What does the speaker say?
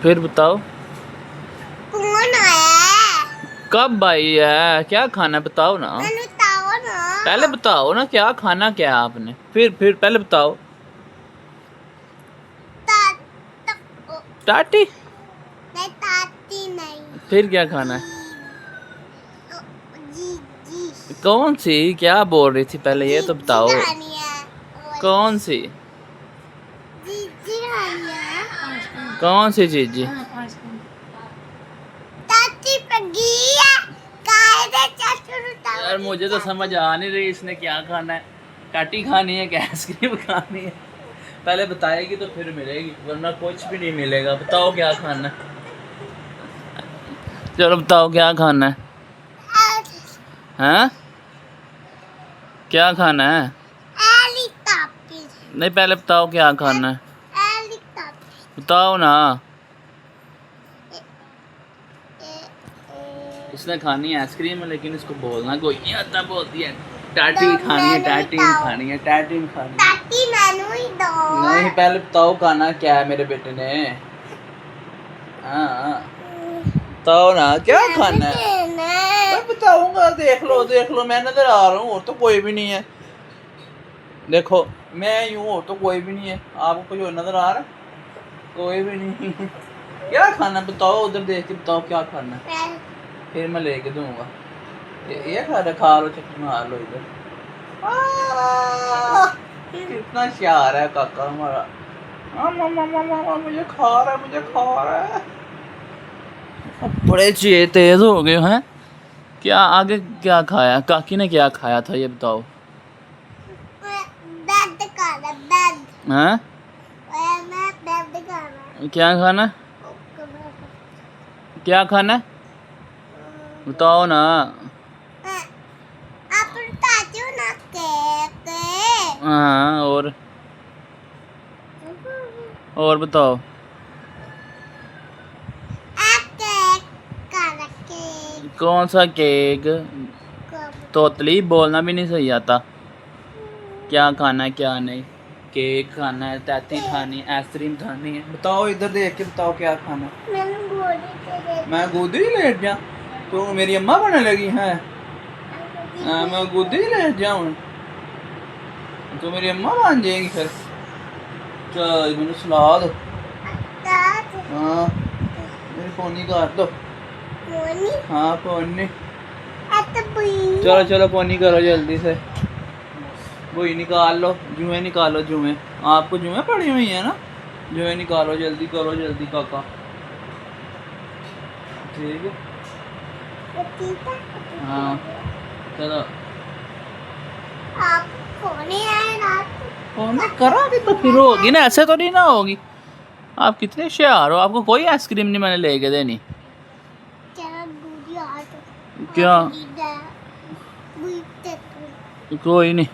फिर बताओ कौन आया? कब आई है, क्या खाना है बताओ ना। मैंने बताओ ना। पहले बताओ ना क्या खाना क्या है आपने, फिर पहले बताओ। टाटी? नहीं ताती नहीं। फिर क्या खाना है? जी जी कौन सी, क्या बोल रही थी पहले ये तो जी बताओ। खानी है। कौन सी? जी जी खानी है। कौन सी चीज जी? ताती पगी है। काहे चटुर यार मुझे तो समझ आ नहीं रही इसने क्या खाना है। टाटी खानी है कि आइसक्रीम खानी है? पहले बताएगी तो फिर मिलेगी, वरना कुछ भी नहीं मिलेगा। बताओ क्या खाना है। चलो बताओ क्या खाना है। हाँ क्या खाना है? एली तापी। नहीं पहले बताओ क्या खाना है, एली तापी। बताओ ना। इसने खानी है आइसक्रीम लेकिन इसको बोलना कोई नहीं आता, बोलती है टाटी तो खानी है, मैंने टाटी बताओ। खानी है, टाटी खानी है। ताती मैनू ही दो। नहीं पहले बताओ खाना क्या है मेरे बेटे ने। हाँ बताओ ना क्या खाना है। मैं बताऊंगा, देख लो मैं नजर आ रहा हूँ, और तो कोई भी नहीं है। देखो मैं यूँ, और तो कोई भी नहीं है। आपको कोई और नजर आ रहा है? कोई भी नहीं है। क्या खाना बताओ, उधर देख के बताओ क्या खाना है, फिर मैं लेके दूंगा। ये खा लो, चक्कर मार लो इधर। कितना शार है काका हमारा। मुझे खा रहा है, मुझे खा रहा है। अब बड़े तेज हो गए हैं। क्या आगे क्या खाया, काकी ने क्या खाया था ये बताओ। बेड खाना बेड। हैं? मैं बेड खाना। क्या खाना है? क्या खाना है बताओ ना। आप बताते हो ना केक। हाँ और बताओ। केक खाना केक। कौन सा केक? तोतली बोलना भी नहीं सही आता। क्या खाना है क्या नहीं। केक खाना है, टैटी खानी है, आइसक्रीम खानी है। बताओ इधर देख के बताओ क्या खाना है। मैं गोदी ही लेट जा, तो मेरी अम्मा बनने लगी है। मैं गोदी ही लेट जाऊँ तो मेरी अम्मा बन जाएगी फिर। चल मैंने सुला दो। हाँ मेरी पोनी काट दो। हाँ पोनी। चलो चलो पोनी करो जल्दी से। वही निकाल लो, जुएं निकालो जुएं। आपको जुएं पड़ी हुई है ना, जुएं निकालो, जल्दी करो जल्दी काका। ठीक है हाँ चलो। आप फोने आए रात फोन करोगी तो फिर होगी ना, ऐसे तो नहीं ना होगी। आप कितने होशियार हो, आपको कोई आइसक्रीम नहीं मैंने लेके देनी। क्या? कोई नहीं।